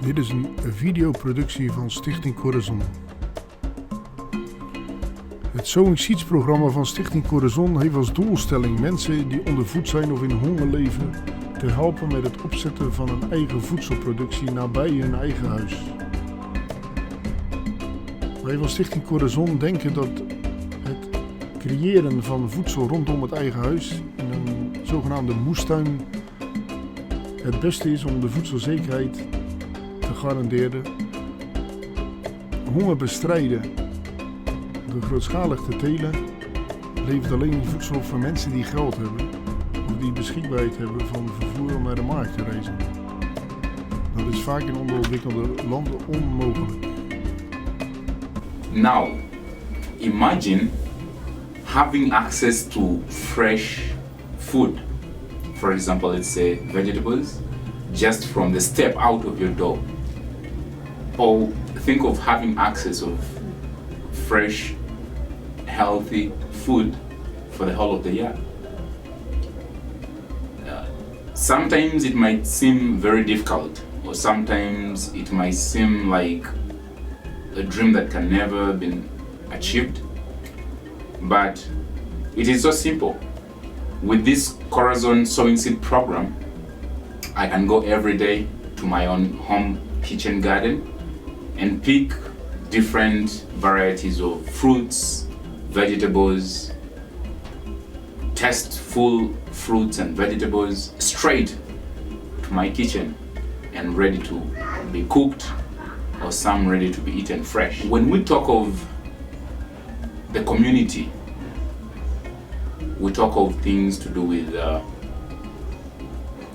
Dit is een videoproductie van Stichting Corazon. Het Sowing Seeds programma van Stichting Corazon heeft als doelstelling mensen die ondervoed zijn of in honger leven te helpen met het opzetten van een eigen voedselproductie nabij hun eigen huis. Wij van Stichting Corazon denken dat het creëren van voedsel rondom het eigen huis in een zogenaamde moestuin het beste is om de voedselzekerheid te garanderen, honger bestrijden door grootschalig te telen, levert alleen voedsel voor mensen die geld hebben of die beschikbaarheid hebben van vervoer om naar de markt te reizen. Dat is vaak in onderontwikkelde landen onmogelijk. Now, imagine having access to fresh food. For example, let's say vegetables, just from the step out of your door. Or think of having access of fresh, healthy food for the whole of the year. Sometimes it might seem very difficult, or sometimes it might seem like a dream that can never be achieved, but it is so simple. With this Corazon Sowing Seed program, I can go every day to my own home kitchen garden and pick different varieties of fruits, vegetables, tasteful fruits and vegetables straight to my kitchen and ready to be cooked, or some ready to be eaten fresh. When we talk of the community, we talk of things to do with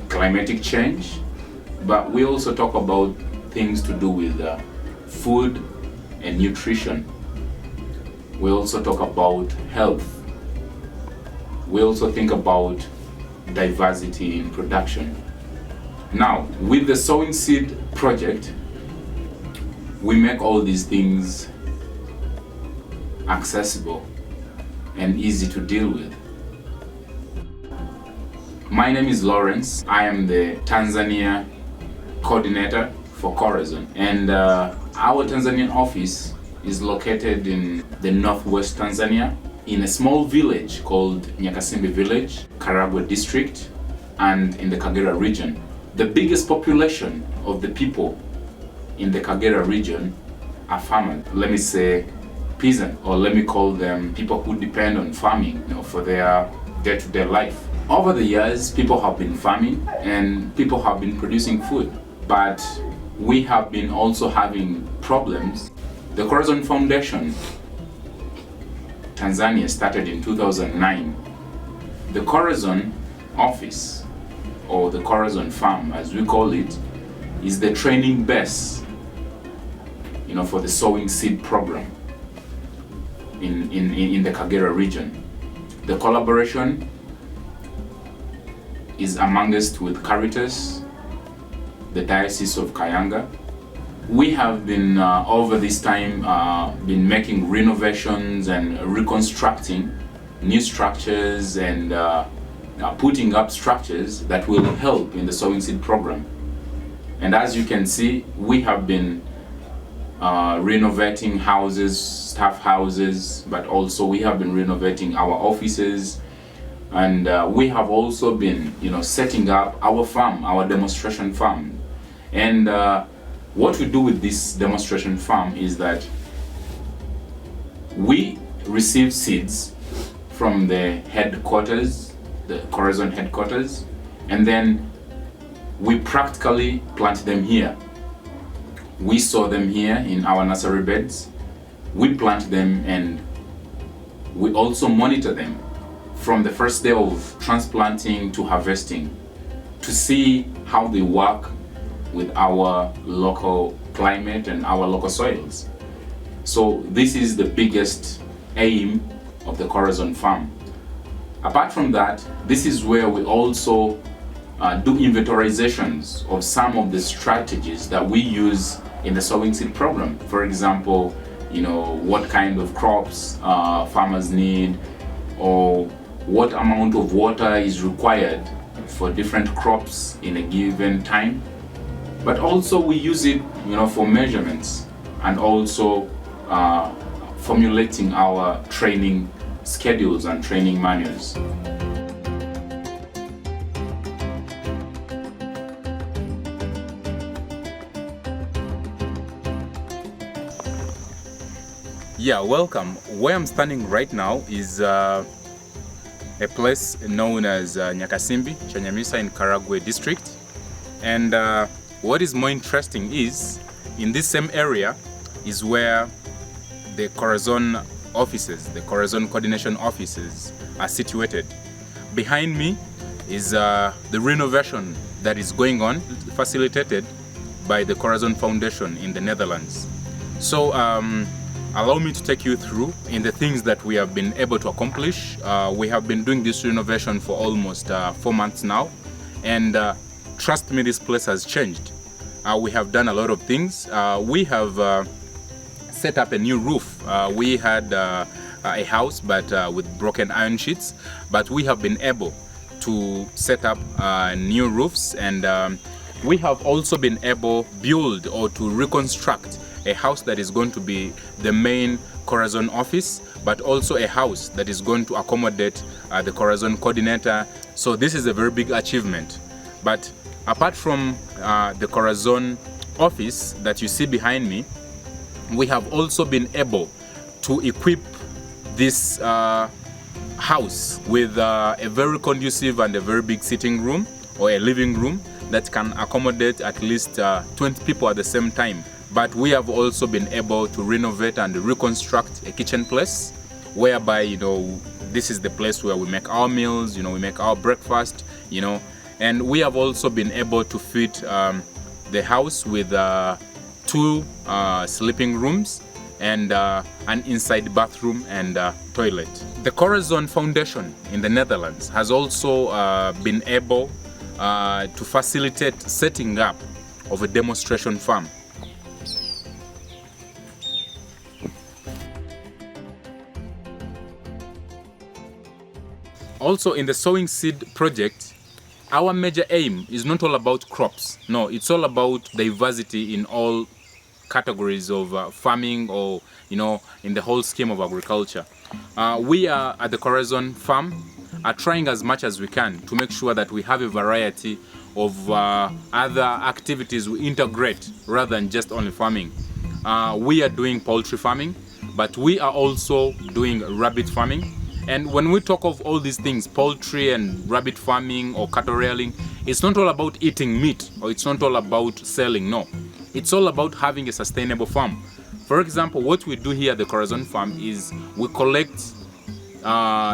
climatic change, but we also talk about things to do with food and nutrition. We also talk about health. We also think about diversity in production. Now, with the Sowing Seed project, we make all these things accessible and easy to deal with. My name is Lawrence. I am the Tanzania coordinator for Corazon, and our Tanzanian office is located in the northwest Tanzania in a small village called Nyakasimbi Village, Karagwe district, and in the Kagera region. The biggest population of the people in the Kagera region are farmers. Let me say peasant, or let me call them people who depend on farming, for their day-to-day life. Over the years, people have been farming and people have been producing food, but we have been also having problems. The Corazon Foundation, Tanzania, started in 2009. The Corazon office, or the Corazon farm as we call it, is the training base, for the Sowing Seed program in the Kagera region. The collaboration is amongst with Caritas, the Diocese of Kayanga. We have been over this time been making renovations and reconstructing new structures and putting up structures that will help in the Sowing Seed program. And as you can see, we have been renovating houses, staff houses, but also we have been renovating our offices. And we have also been, setting up our farm, our demonstration farm. And what we do with this demonstration farm is that we receive seeds from the headquarters, the Corazon headquarters, and then we practically plant them here. We sow them here in our nursery beds. We plant them and we also monitor them from the first day of transplanting to harvesting to see how they work with our local climate and our local soils. So this is the biggest aim of the Corazon farm. Apart from that, this is where we also do inventorizations of some of the strategies that we use in the Sowing Seed program. For example, what kind of crops farmers need, or what amount of water is required for different crops in a given time. but also we use it, for measurements and also formulating our training schedules and training manuals. Yeah, welcome. Where I'm standing right now is a place known as Nyakasimbi, Chanyamisa in Karagwe district. And what is more interesting is, in this same area is where the Corazon offices, the Corazon coordination offices are situated. Behind me is the renovation that is going on, facilitated by the Corazon Foundation in the Netherlands. So allow me to take you through in the things that we have been able to accomplish. We have been doing this renovation for almost 4 months now, and trust me, this place has changed. We have done a lot of things. We have set up a new roof. We had a house but with broken iron sheets, but we have been able to set up new roofs, and we have also been able to build or to reconstruct a house that is going to be the main Corazon office, but also a house that is going to accommodate the Corazon coordinator. So this is a very big achievement. But apart from the Corazon office that you see behind me, we have also been able to equip this house with a very conducive and a very big sitting room or a living room that can accommodate at least 20 people at the same time. But we have also been able to renovate and reconstruct a kitchen place whereby, this is the place where we make our meals, we make our breakfast, and we have also been able to fit the house with 2 sleeping rooms and an inside bathroom and toilet. The Corazon Foundation in the Netherlands has also been able to facilitate setting up of a demonstration farm. Also, in the Sowing Seed project, our major aim is not all about crops. No, it's all about diversity in all categories of farming, or in the whole scheme of agriculture. We are at the Corazon farm are trying as much as we can to make sure that we have a variety of other activities we integrate rather than just only farming. We are doing poultry farming, but we are also doing rabbit farming. And when we talk of all these things, poultry and rabbit farming or cattle rearing, it's not all about eating meat, or it's not all about selling, no. It's all about having a sustainable farm. For example, what we do here at the Corazon farm is we collect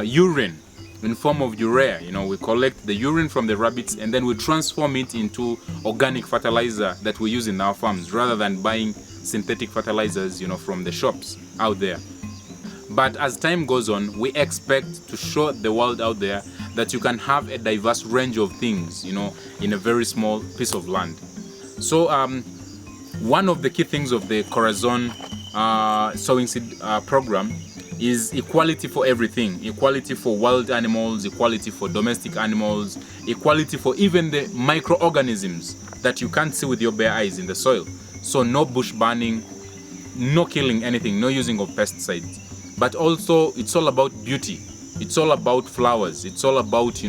urine in form of urea. We collect the urine from the rabbits and then we transform it into organic fertilizer that we use in our farms, rather than buying synthetic fertilizers, from the shops out there. But as time goes on, we expect to show the world out there that you can have a diverse range of things, in a very small piece of land. So one of the key things of the Corazon Sowing Seed program is equality for everything. Equality for wild animals, equality for domestic animals, equality for even the microorganisms that you can't see with your bare eyes in the soil. So no bush burning, no killing anything, no using of pesticides. But also, it's all about beauty. It's all about flowers. It's all about,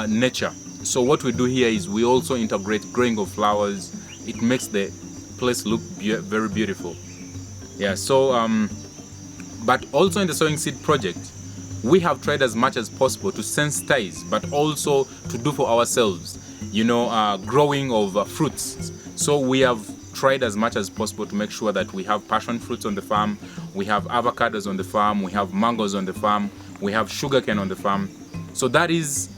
nature. So what we do here is we also integrate growing of flowers. It makes the place look very beautiful. Yeah. So, but also in the Sowing Seed project, we have tried as much as possible to sensitize, but also to do for ourselves, growing of fruits. So we have tried as much as possible to make sure that we have passion fruits on the farm, we have avocados on the farm, we have mangoes on the farm, we have sugarcane on the farm. So that is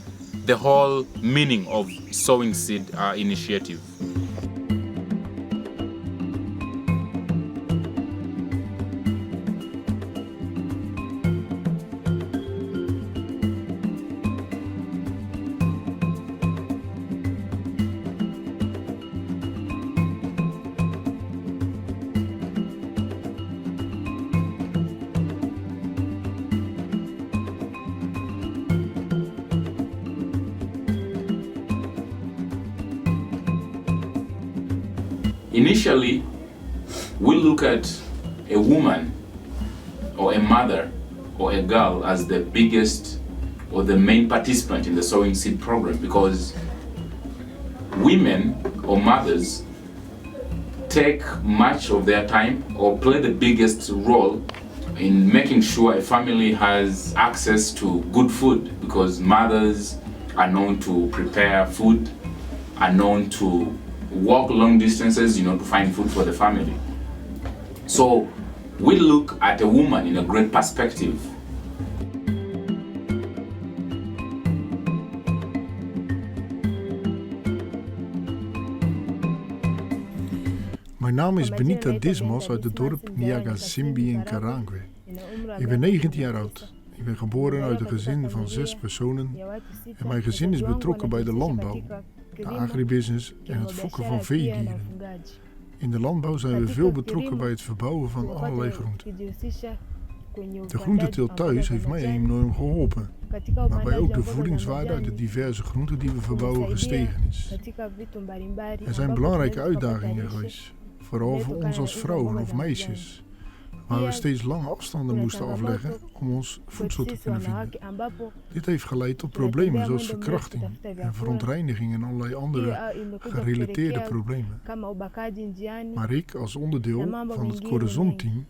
the whole meaning of Sowing Seed initiative. initially, we look at a woman or a mother or a girl as the biggest or the main participant in the sowing seed program, because women or mothers take much of their time or play the biggest role in making sure a family has access to good food, because mothers are known to prepare food, are known to walk long distances, to find food for the family. So we look at a woman in a great perspective. Mijn naam is Benita Dismas uit het dorp Nyagasimbi in Kayanga. Ik ben 19 jaar oud. Ik ben geboren uit een gezin van 6 personen en mijn gezin is betrokken bij de landbouw, de agribusiness en het fokken van veedieren. In de landbouw zijn we veel betrokken bij het verbouwen van allerlei groenten. De groenteteelt thuis heeft mij enorm geholpen, waarbij ook de voedingswaarde uit de diverse groenten die we verbouwen gestegen is. Er zijn belangrijke uitdagingen geweest, vooral voor ons als vrouwen of meisjes, waar we steeds lange afstanden moesten afleggen om ons voedsel te kunnen vinden. Dit heeft geleid tot problemen zoals verkrachting en verontreiniging en allerlei andere gerelateerde problemen. Maar ik, als onderdeel van het Corazon-team,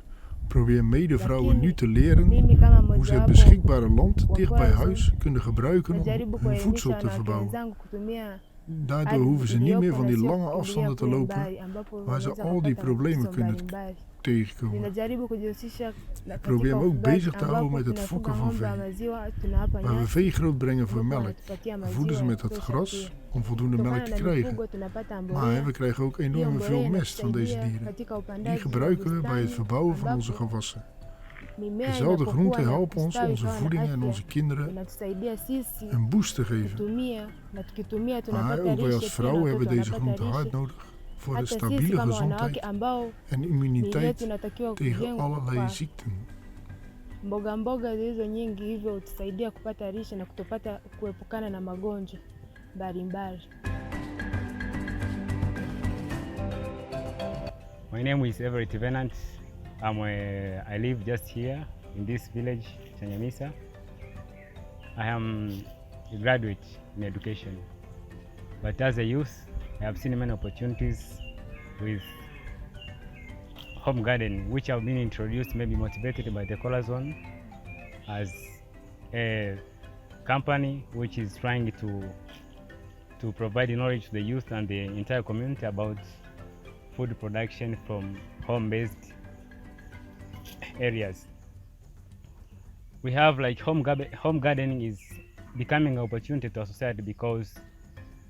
probeer medevrouwen nu te leren hoe ze het beschikbare land dicht bij huis kunnen gebruiken om hun voedsel te verbouwen. Daardoor hoeven ze niet meer van die lange afstanden te lopen waar ze al die problemen kunnen tegenkomen. Ik probeer me ook bezig te houden met het fokken van vee, waar we vee grootbrengen voor melk. We voeden ze met het gras om voldoende melk te krijgen. Maar we krijgen ook enorm veel mest van deze dieren. Die gebruiken we bij het verbouwen van onze gewassen. Dezelfde groenten helpen ons onze voeding en onze kinderen een boost te geven. Maar ook wij als vrouwen hebben deze groenten hard nodig voor een stabiele gezondheid en immuniteit tegen allerlei ziekten. Mboga zilizo nyingi hivyo hutusaidia kupata lishe na kuepukana na magonjwa mbalimbali. My name is Everett Venant. I live just here in this village, Chanyamisa. I am a graduate in education, but as a youth, I have seen many opportunities with home garden, which have been introduced, maybe motivated by the Corazon as a company which is trying to provide knowledge to the youth and the entire community about food production from home-based areas. We have like home gardening is becoming an opportunity to our society because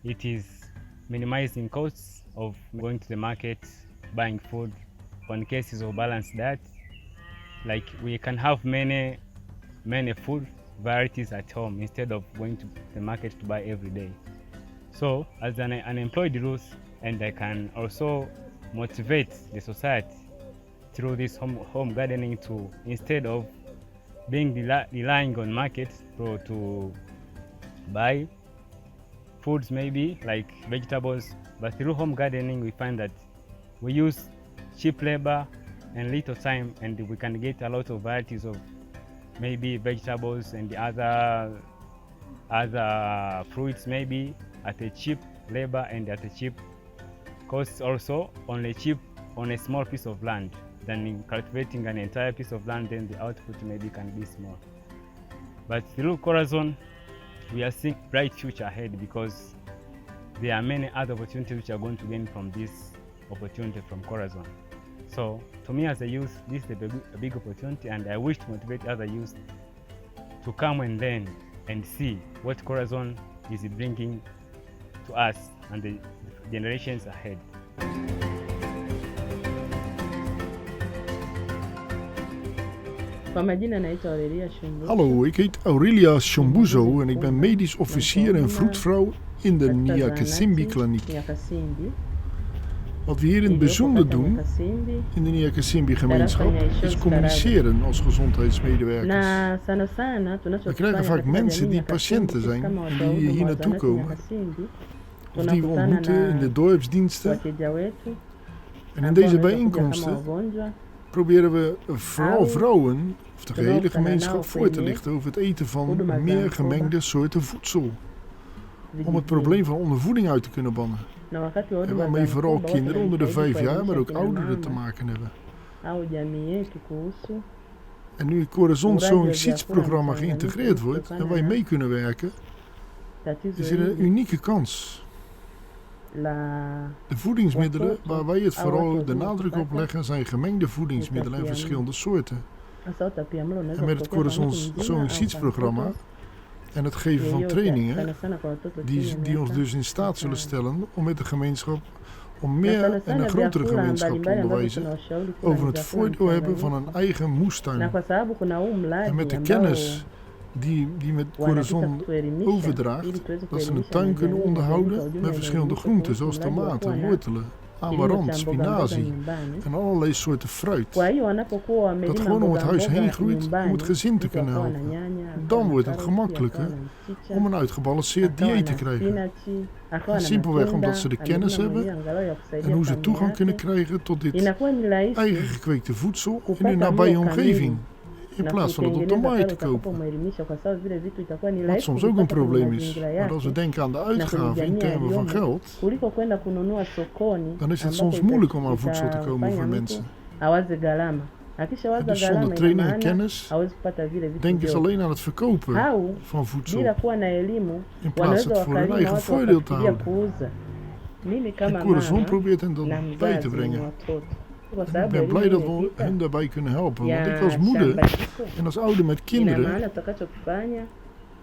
it is minimizing costs of going to the market, buying food. On cases of balanced diet, like we can have many food varieties at home instead of going to the market to buy every day. So as an unemployed youth, and I can also motivate the society through this home gardening to, instead of being relying on markets to buy foods, maybe like vegetables, but through home gardening we find that we use cheap labor and little time, and we can get a lot of varieties of maybe vegetables and the other fruits, maybe at a cheap labor and at a cheap cost, also on a small piece of land. Than in cultivating an entire piece of land, then the output maybe can be small. But through Corazon, we are seeing bright future ahead because there are many other opportunities which are going to gain from this opportunity from Corazon. So to me as a youth, this is a big opportunity, and I wish to motivate other youth to come and learn and see what Corazon is bringing to us and the generations ahead. Kwa majina naitwa Aurelia Shombuzo. Hallo, ik heet Aurelia Shombuzo en ik ben medisch officier en vroedvrouw in de Nyagasimbi kliniek. Wat we hier in het bijzonder doen in de Nyagasimbi gemeenschap is communiceren als gezondheidsmedewerkers. We krijgen vaak mensen die patiënten zijn en die hier naartoe komen of die we ontmoeten in de dorpsdiensten. En in ambao deze wanaweza kuja kama bijeenkomsten wagonjwa. proberen we vooral vrouwen, of de gehele Tunaokutana nao gemeenschap, voor te kwenye lichten over het eten van huduma za meer mkoba, gemengde soorten voedsel. Om het vijijini. probleem van ondervoeding uit te kunnen bannen. Na wakati wa En huduma waarmee za vooral mkoba wote kinderen onder de wanajitahidi 5 jaar, maar ook kuwaelimisha kina ouderen te mama maken hebben. au jamii yetu kuhusu En nu het Corazon uraji wa Sowing vyakula programma mchanganyiko geïntegreerd wordt en kutokana wij na mee kunnen werken, tatizo is er een hili unieke kans. la De voedingsmiddelen waar wij het vooral de watoto nadruk op kupata leggen zijn gemengde voedingsmiddelen en utapiamlo. verschillende soorten. Hasa utapiamlo unaweza En met het kutokea kwa Corazon mtu mzima Sowing au Seeds kwa programma mtoto en het geven van yeyote, trainingen sana sana kwa watoto chini ya die ons miaka dus in staat zullen mitano. stellen om met de gemeenschap om Na meer sana en sana een grotere vyakula gemeenschap te mbalimbali ambavyo onderwijzen tunawashauri kula over ni het vyakula voordeel hebben van mchanganyiko. een eigen Na moestuin. kwa sababu kuna huu En mradi met de ambao kennis die met wanapita Corazon kutuelimisha ili overdraagt, tuweze dat ze een kuelimisha tuin na kunnen jamii na jamii kwa onderhouden ujumla met verschillende ielimishe groenten kuhusu zoals mradi wa kuwa tomaten, na wortelen, kilimo amarant, cha mboga mboga spinazie nyumbani. en allerlei soorten fruit. Kwa hiyo wanapokuwa Dat wamelima gewoon om het mboga huis heen mboga groeit om nyumbani, het gezin te mtu kunnen akawa na helpen. nyanya, akawa Dan na wordt het karoti, gemakkelijker akawa na mchicha, om een uitgebalanceerd akawa dieet na te krijgen. spinachi, akawa na Simpelweg matunda, omdat ze de kennis amelima hebben mwenyewe angalau ya en kusaidia hoe ze familia toegang kunnen yake. krijgen tot dit Inakuwa ni rahisi eigen gekweekte voedsel in kupata hun mlo nabije kamili omgeving, in na plaats van het op de kutengeneza markt pale te kopen. utakapomwelimisha, kwa sababu vile vitu itakuwa ni Wat rahisi soms ook een kuvipata kwenye probleem is. mazingira Want als we yake denken aan de na kwenye uitgaven in jamii termen van aliyomo, geld, kuliko kwenda kununua sokoni dan is het ambako soms moeilijk om aan voedsel te komen itafanya voor mtu mensen. awaze gharama. En Akishawaza dus zonder gharama, ina training en maana kennis hawezi kupata vile vitu denken ze vyote. alleen aan het verkopen Au van voedsel bila kuwa na elimu in plaats wanaweza het voor hun wakalima eigen watu voordeel te wakafikiria houden. kuuza. Mimi En kama Corazon mama probeert hen dat na bij te mzazi mwenye brengen. watoto, kwa En ik sababu ben blij elimu dat we imepita hen daarbij kunnen helpen. Want ik ya als moeder shamba jiko, en als ouder met ina kinderen maana tutakachokifanya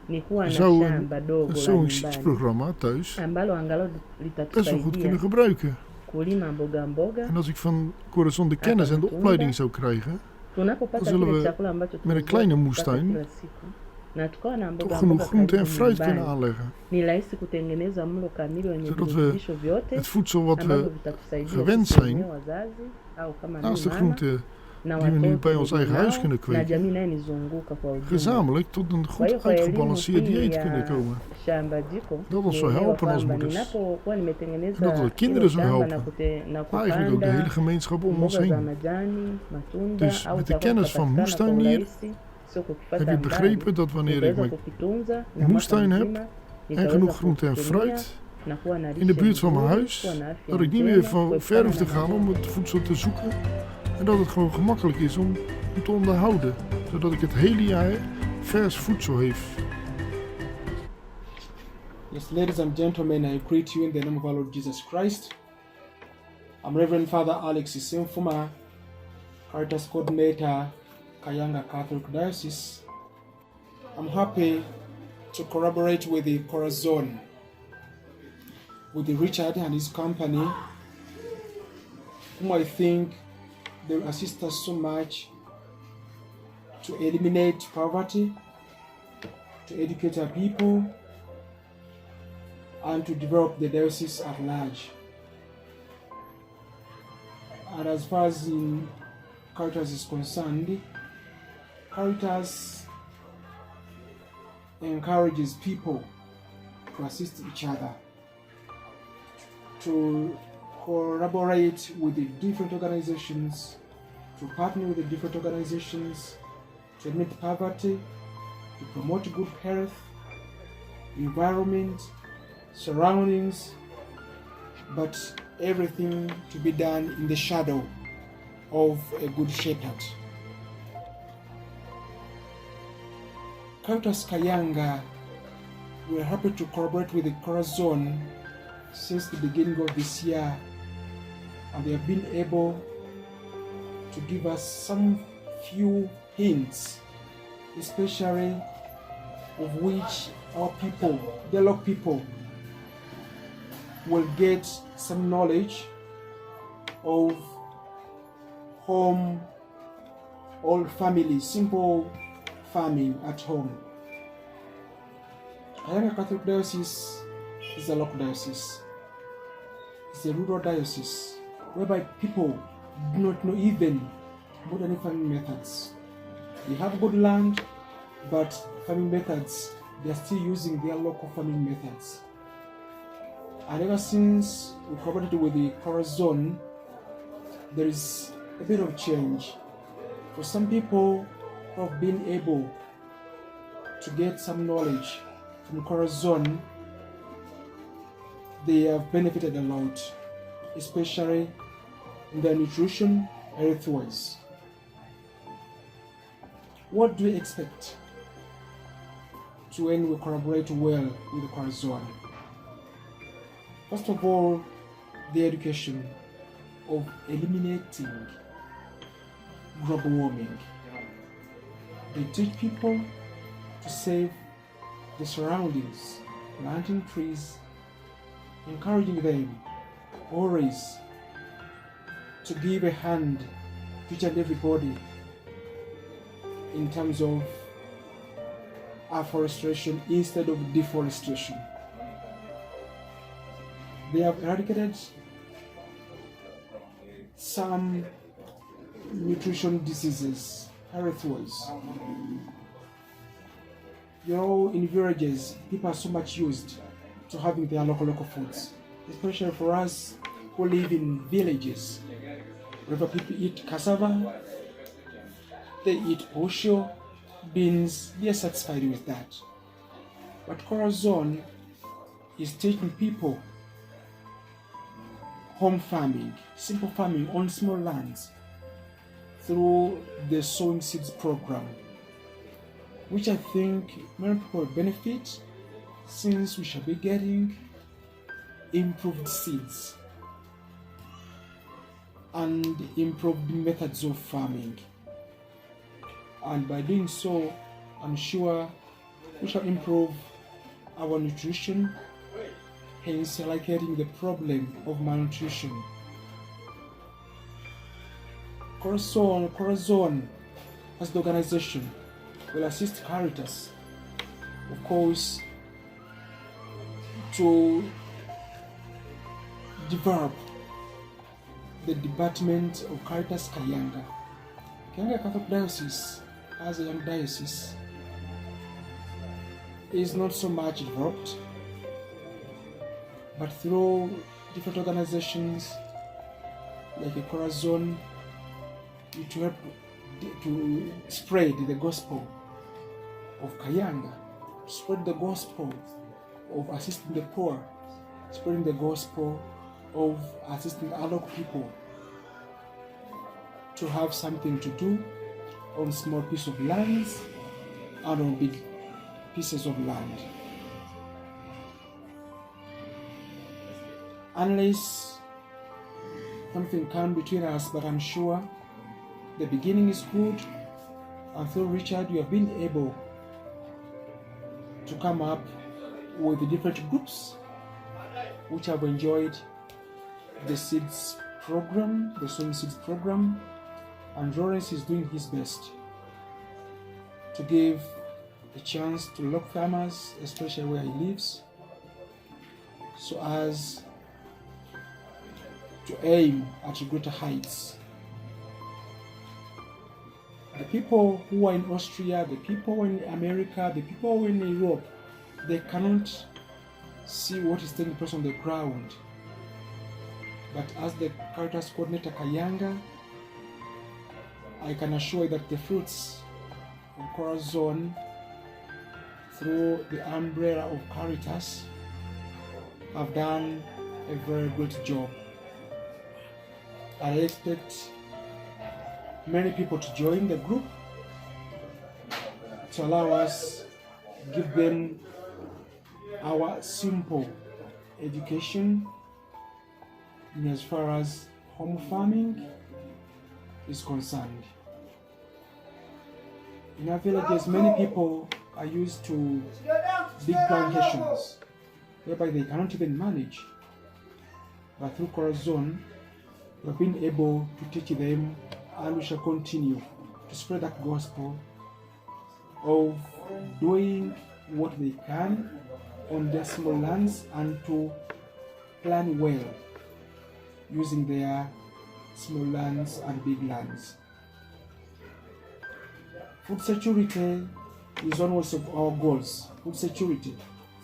ni kuwa na zou shamba een dogo la Sowing Seeds nyumbani programma thuis ambalo angalau best wel goed kunnen litatusaidia gebruiken. kulima mboga mboga. En als ik van Corazon de kennis en de opleiding zou krijgen, Tunapopata dan zullen kile we chakula ambacho met een kleine tunapata moestuin kila siku na tukawa na toch mboga genoeg mboga groente en karibu fruit kunnen nyumbani, aanleggen. ni rahisi kutengeneza mlo kamili wenye Zodat we virutubisho vyote Het voedsel wat ambavyo we vitatusaidia gewend sisi zijn, wenyewe wazazi au kama naast de mimi mama groenten na die we nu watoto bij ons eigen nilionao huis kunnen na kweken, jamii inayenizunguka kwa ujumla. gezamenlijk tot een Kwa hiyo goed kwa elimu uitgebalanceerd hii dieet ya kunnen komen. shamba jiko Dat ons zou nielewa helpen als kwamba moeders. ninapokuwa En dat nimetengeneza het de hilo kinderen zou shamba helpen. na Maar eigenlijk ook de hele kupanda gemeenschap om ons mboga za heen. majani, matunda Dus au met de chakula kennis van kitapatikana kwa moestuinier urahisi, sio kukipata heb je mbali, begrepen dat wanneer ik nitaweza mijn kukitunza na mwaka moestuin heb mzima en nitaweza genoeg groente en kukitumia fruit na kuwa na in de lishe buurt van mijn nzuri, huis, kuwa na afya dat ik niet njema, meer ver kuepukana hoef te na gaan om magonjwa. het voedsel te zoeken. En dat het gewoon gemakkelijk is om te onderhouden. Zodat ik het hele jaar vers voedsel heeft. Yes, ladies and gentlemen, I greet you in the name of our Lord Jesus Christ. I'm Reverend Father Alex Isimfuma, Caritas Coordinator, Kayanga Catholic Diocese. I'm happy to collaborate with the Corazon, with the Richard and his company, whom I think they will assist us so much to eliminate poverty, to educate our people, and to develop the diocese at large. And as far as in Caritas is concerned, Caritas encourages people to assist each other, to collaborate with the different organizations, to partner with the different organizations, to eliminate poverty, to promote good health, environment, surroundings, but everything to be done in the shadow of a good shepherd. Caritas Kayanga, we are happy to collaborate with the Corazon since the beginning of this year, and they have been able to give us some few hints, especially of which our people, the local people, will get some knowledge of home or family, simple farming at home. Kayanga Catholic Diocese is a local diocese. It's a rural diocese whereby people do not know even modern farming methods. They have good land, but farming methods, they are still using their local farming methods. And ever since we collaborated with the Corazon, there is a bit of change. For some people who have been able to get some knowledge from Corazon, they have benefited a lot, especially in their nutrition, health-wise. What do we expect to when we collaborate well with Corazon? First of all, the education of eliminating global warming. They teach people to save the surroundings, planting trees, encouraging them always to give a hand to each and everybody in terms of afforestation instead of deforestation. They have eradicated some nutrition diseases, health-wise. You know, in villages, people are so much used to having their local foods, especially for us who live in villages. Whenever people eat cassava, they eat posho, beans, they are satisfied with that. But Corazon is teaching people home farming, simple farming on small lands through the Sowing Seeds program, which I think many people will benefit, since we shall be getting improved seeds and improved methods of farming. And by doing so, I'm sure we shall improve our nutrition, hence eradicating the problem of malnutrition. Corazon as the organization will assist Caritas, of course, to develop the department of Caritas Kayanga. Kayanga Catholic Diocese, as a young diocese, is not so much developed, but through different organizations like a Corazon, it will help to spread the gospel of Kayanga, spread the gospel of assisting the poor, spreading the gospel of assisting other people to have something to do on small pieces of lands and on big pieces of land. Unless something come between us, but I'm sure the beginning is good, and through Richard you have been able to come up with the different groups which have enjoyed the seeds program, the Sowing Seeds program, and Lawrence is doing his best to give a chance to local farmers, especially where he lives, so as to aim at greater heights. The people who are in Austria, the people in America, the people in Europe, they cannot see what is taking place on the ground. But as the Caritas coordinator Kayanga, I can assure you that the fruits of Corazon through the umbrella of Caritas have done a very good job. I expect many people to join the group to allow us give them our simple education in as far as home farming is concerned. In our villages, many people are used to big plantations whereby they cannot even manage. But through Corazon, we have been able to teach them, and we shall continue to spread that gospel of doing what they can on their small lands and to plan well using their small lands and big lands. Food security is one of our goals. Food security.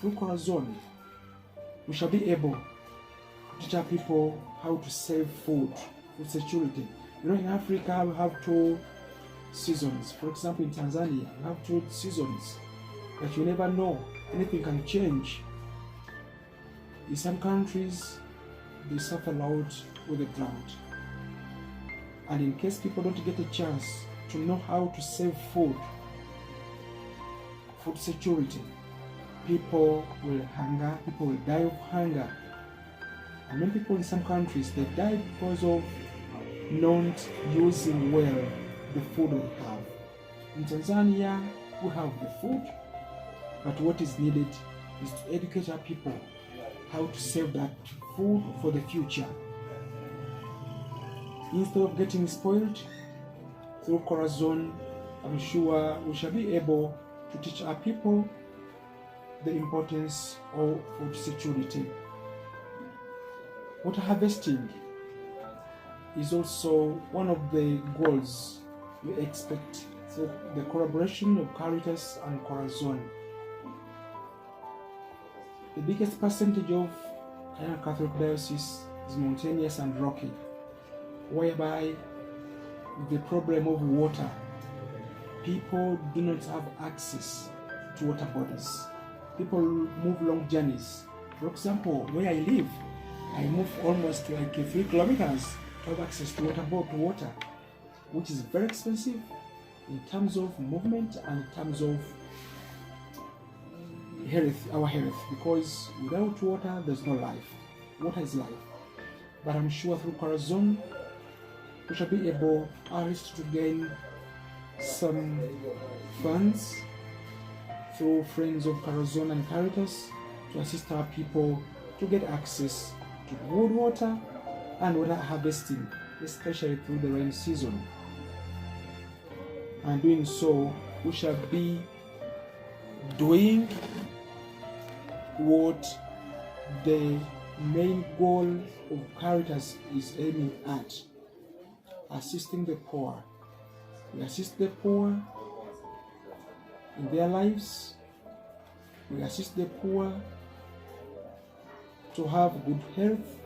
Through Corazon, we shall be able to teach our people how to save food food security. You know, in Africa we have 2 seasons. For example, in Tanzania we have 2 seasons that you never know. Anything can change. In some countries they suffer a lot with the drought. And in case people don't get a chance to know how to save food security, people will hunger, people will die of hunger. And many people in some countries, they die because of not using well the food we have. In Tanzania, we have the food, but what is needed is to educate our people how to save that food for the future. Instead of getting spoiled, through Corazon, I'm sure we shall be able to teach our people the importance of food security. Water harvesting is also one of the goals we expect through the collaboration of Caritas and Corazon. The biggest percentage of Kayanga Catholic Diocese is mountainous and rocky, whereby the problem of water, people do not have access to water bodies. People move long journeys. For example, where I live, I move almost like 3 kilometers to have access to water, which is very expensive in terms of movement and in terms of our health, because without water there's no life. Water is life. But I'm sure through Corazon we shall be able at least to gain some funds through friends of Corazon and Caritas to assist our people to get access to good water and water harvesting, especially through the rain season. And doing so, we shall be doing what the main goal of Caritas is aiming at: assisting the poor. We assist the poor in their lives. We assist the poor to have good health.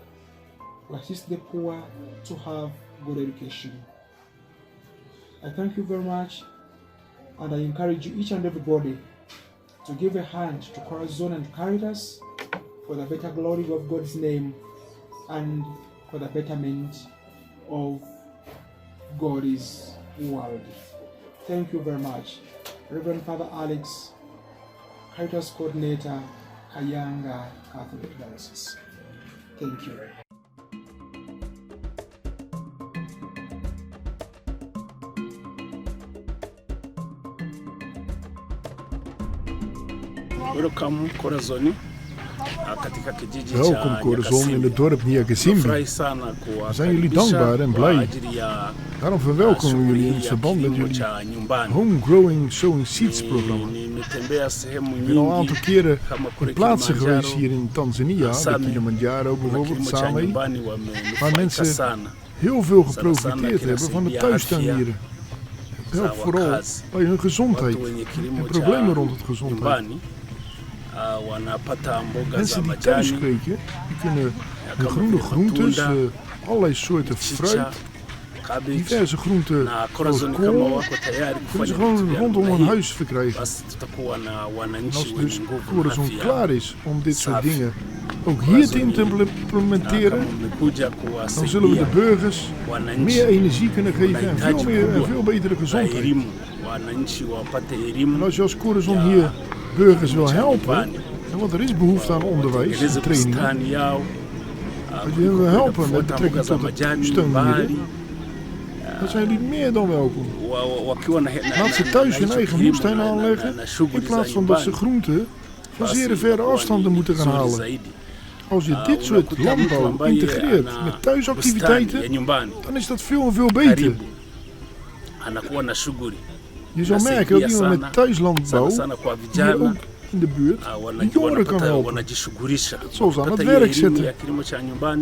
We assist the poor to have good education. I thank you very much, and I encourage you, each and everybody, to give a hand to Corazon and Caritas for the better glory of God's name and for the betterment of God's world. Thank you very much. Reverend Father Alex, Caritas Coordinator, Kayanga Catholic Diocese. Thank you. Welcome Corazon katika kijiji Welkom Corazon in het dorp Nyakasimbi. We zijn jullie dankbaar en blij. Daarom verwelkomen we jullie in het verband met jullie Homegrowing Sowing Seeds programma. Ik ben al een aantal keren in plaatsen geweest hier in Tanzania, de Kilimanjaro bijvoorbeeld, samen, waar mensen heel veel geprofiteerd hebben van de thuistuinieren. Het helpt vooral bij hun gezondheid en problemen rond het gezondheid. Mensen die thuis kweken, die kunnen de groene groentes, allerlei soorten fruit, diverse groenten zoals kool, kunnen ze gewoon rondom hun huis verkrijgen. En als het dus Corazon klaar is om dit soort dingen ook hier te implementeren, dan zullen we de burgers meer energie kunnen geven en veel meer en veel betere gezondheid. En als je als Corazon hier burgers wil helpen, want er is behoefte aan onderwijs en training. Als je wil helpen met betrekking tot het steunmiddel, dan zijn jullie meer dan welkom. Laat ze thuis hun eigen moestuin aanleggen, in plaats van dat ze groenten van zeer verre afstanden moeten gaan halen. Als je dit soort landbouw integreert met thuisactiviteiten, dan is dat veel en veel beter. Je zal merken dat iemand met thuislandbouw hier ook in de buurt de jongeren kan helpen. Dat zal ze aan het werk zetten.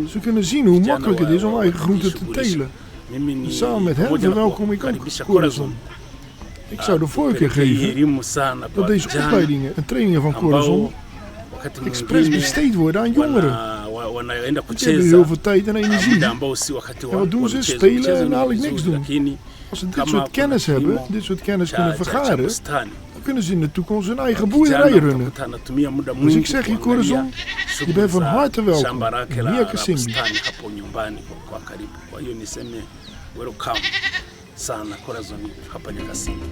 Ze kunnen zien hoe makkelijk het is om eigen groenten te telen. En samen met hen verwelkom ik ook Corazon. Ik zou de voorkeur geven dat deze opleidingen en trainingen van Corazon expres besteed worden aan jongeren. wanaenda Want die hebben kucheza heel veel tijd en energie. muda ambao si wakati Ja, wa wat doen ze? mchezo. Spelen Mchezo en ni eigenlijk niks vizuri, doen. lakini Als ze dit kama soort kennis kuna hebben, kilimo dit soort kennis cha kunnen vergaren, bustani, dan kunnen ze in de toekomst hun eigen kijana boerderij runnen. utakuta anatumia muda Dus mwingi ik zeg je, kuangalia Corazon, je shughuli bent van za harte welkom. shamba lake la Miaka Simbi. bustani hapo nyumbani kwa karibu. Kwa hiyo niseme welcome sana Corazon hapa Nyakasimbi.